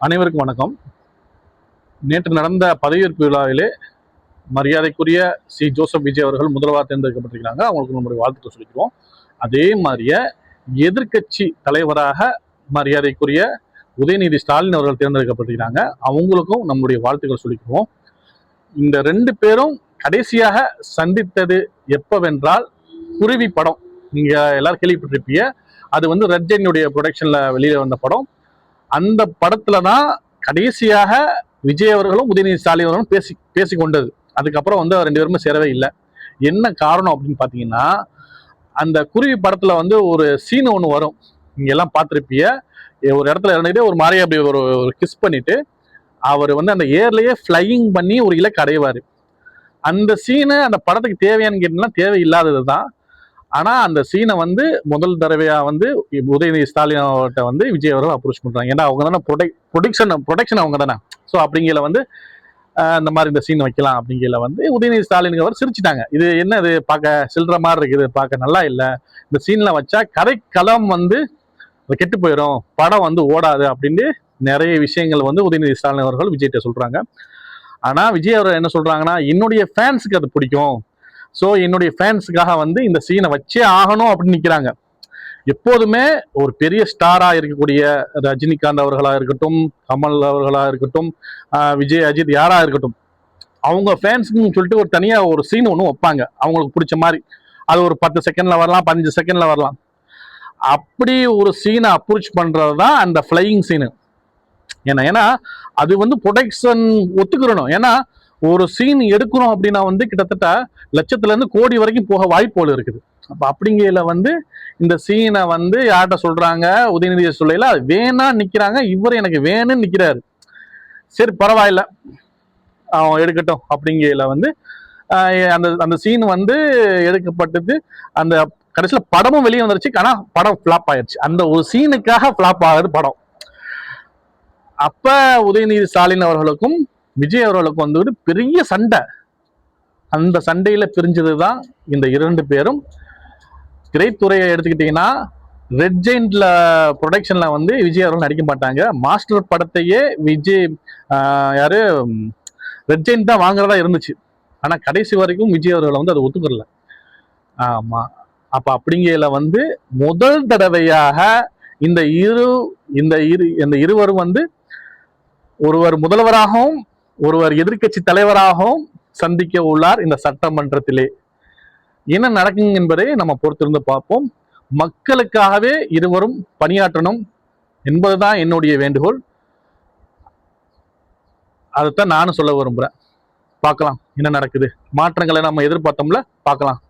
அனைவருக்கும் வணக்கம். நேற்று நடந்த பதவியேற்பு விழாவிலே மரியாதைக்குரிய ஜோசப் விஜய் அவர்கள் முதல்வராக தேர்ந்தெடுக்கப்பட்டிருக்கிறாங்க. அவங்களுக்கு நம்முடைய வாழ்த்துக்கள் சொல்லிக்கிறோம். அதே மாதிரியே எதிர்கட்சி தலைவராக மரியாதைக்குரிய உதயநிதி ஸ்டாலின் அவர்கள் தேர்ந்தெடுக்கப்பட்டிருக்கிறாங்க. அவங்களுக்கும் நம்முடைய வாழ்த்துக்கள் சொல்லிக்கிறோம். இந்த ரெண்டு பேரும் கடைசியாக சந்தித்தது எப்பவென்றால் குருவி படம். நீங்க எல்லாரும் கேள்விப்பட்டிருப்பீங்க. அது ரெட் ஜெயினுடைய ப்ரொடக்ஷன்ல வெளியில வந்த படம். அந்த படத்துல தான் கடைசியாக விஜய் அவர்களும் உதயநிதி ஸ்டாலின் அவர்களும் பேசி கொண்டது. அதுக்கப்புறம் ரெண்டு பேருமே சேரவே இல்லை. என்ன காரணம் அப்படின்னு பாத்தீங்கன்னா, அந்த குருவி படத்துல ஒரு சீன் ஒன்று வரும். நீங்க எல்லாம் பார்த்திருப்பீங்க. ஒரு இடத்துல இருந்துட்டு ஒரு மாதிரி அப்படி ஒரு கிஸ் பண்ணிட்டு அவர் அந்த ஏர்லயே ஃபிளையிங் பண்ணி ஒரு இலக்கு அடைவாரு. அந்த சீனு அந்த படத்துக்கு தேவையான்னு கேட்டீங்கன்னா தேவையில்லாதது தான். ஆனா அந்த சீனை முதல் தடவையா உதயநிதி ஸ்டாலின் அவர்கிட்ட விஜய் அவர்கள் அப்ரோச் பண்றாங்க. ஏன்னா அவங்க தானே ப்ரொடெக்ஷன் அவங்க தானே. ஸோ அப்படிங்கிற இந்த மாதிரி இந்த சீன் வைக்கலாம் அப்படிங்கிற உதயநிதி ஸ்டாலின் அவர் சிரிச்சிட்டாங்க. இது என்ன, இது பார்க்க சில்ற மாதிரி இருக்குது, பார்க்க நல்லா இல்லை, இந்த சீன்ல வச்சா கதைக்களம் கெட்டு போயிடும், படம் ஓடாது அப்படின்னு நிறைய விஷயங்கள் உதயநிதி ஸ்டாலின் அவர்கள் விஜய்கிட்ட சொல்றாங்க. ஆனா விஜய் அவர்கள் என்ன சொல்றாங்கன்னா, என்னுடைய ஃபேன்ஸுக்கு அது பிடிக்கும், ஸோ என்னுடைய ஃபேன்ஸுக்காக இந்த சீனை வச்சே ஆகணும் அப்படின்னு நிற்கிறாங்க. எப்போதுமே ஒரு பெரிய ஸ்டாரா இருக்கக்கூடிய ரஜினிகாந்த் அவர்களா இருக்கட்டும், கமல் அவர்களா இருக்கட்டும், விஜய், அஜித் யாரா இருக்கட்டும், அவங்க ஃபேன்ஸுக்குன்னு சொல்லிட்டு ஒரு தனியா ஒரு சீன் ஒன்று வைப்பாங்க அவங்களுக்கு பிடிச்ச மாதிரி. அது ஒரு 10 செகண்ட்ல வரலாம், 15 செகண்ட்ல வரலாம். அப்படி ஒரு சீனை அப்ரோச் பண்றது தான் அந்த ஃபிளையிங் சீனு. ஏன்னா அது ப்ரொடெக்ஷன் ஒத்துக்கிறணும். ஏன்னா ஒரு சீன் எடுக்கணும் அப்படின்னா கிட்டத்தட்ட லட்சத்துல இருந்து கோடி வரைக்கும் போக வாய்ப்புகள் இருக்குது. அப்ப அப்படிங்கையில இந்த சீனை யார்கிட்ட சொல்றாங்க, உதயநிதியை சொல்லல, வேணா நிக்கிறாங்க. இவர் எனக்கு வேணும்னு நிக்கிறாரு. சரி பரவாயில்ல, அவன் எடுக்கட்டும் அப்படிங்கையில அந்த அந்த சீன் எடுக்கப்பட்டது. அந்த கடைசியில படமும் வெளியே வந்துருச்சு. ஆனா படம் ஃபிளாப் ஆயிடுச்சு. அந்த ஒரு சீனுக்காக ஃபிளாப் ஆகுது படம். அப்ப உதயநிதி ஸ்டாலின் அவர்களுக்கும் விஜய் அவர்களுக்கும் பெரிய சண்டை. அந்த சண்டையில பிரிஞ்சதுதான் இந்த இரண்டு பேரும். திரைத்துறையை எடுத்துக்கிட்டீங்கன்னா, ரெட் ஜெயின்ட்ல ப்ரொடக்ஷன்ல விஜய் அவர்கள் நடிக்க மாட்டாங்க. மாஸ்டர் படத்தையே விஜய் யாரு ரெட் ஜெயின்ட் தான் வாங்குறதா இருந்துச்சு. ஆனா கடைசி வரைக்கும் விஜய் அவர்கள் அதை ஒத்துக்கல. ஆமா. அப்ப அப்படிங்கையில முதல் தடவையாக இந்த இருவரும் ஒருவர் முதல்வராகவும் ஒருவர் எதிர்கட்சி தலைவராகவும் சந்திக்க உள்ளார் இந்த சட்டமன்றத்திலே. என்ன நடக்கும் என்பதை நம்ம பொறுத்திருந்து பார்ப்போம். மக்களுக்காகவே இருவரும் பணியாற்றணும் என்பதுதான் என்னுடைய வேண்டுகோள். அதைத்தான் நானும் சொல்ல விரும்புறேன். பார்க்கலாம் என்ன நடக்குது. மாற்றங்களை நம்ம எதிர்பார்த்தோம்ல, பார்க்கலாம்.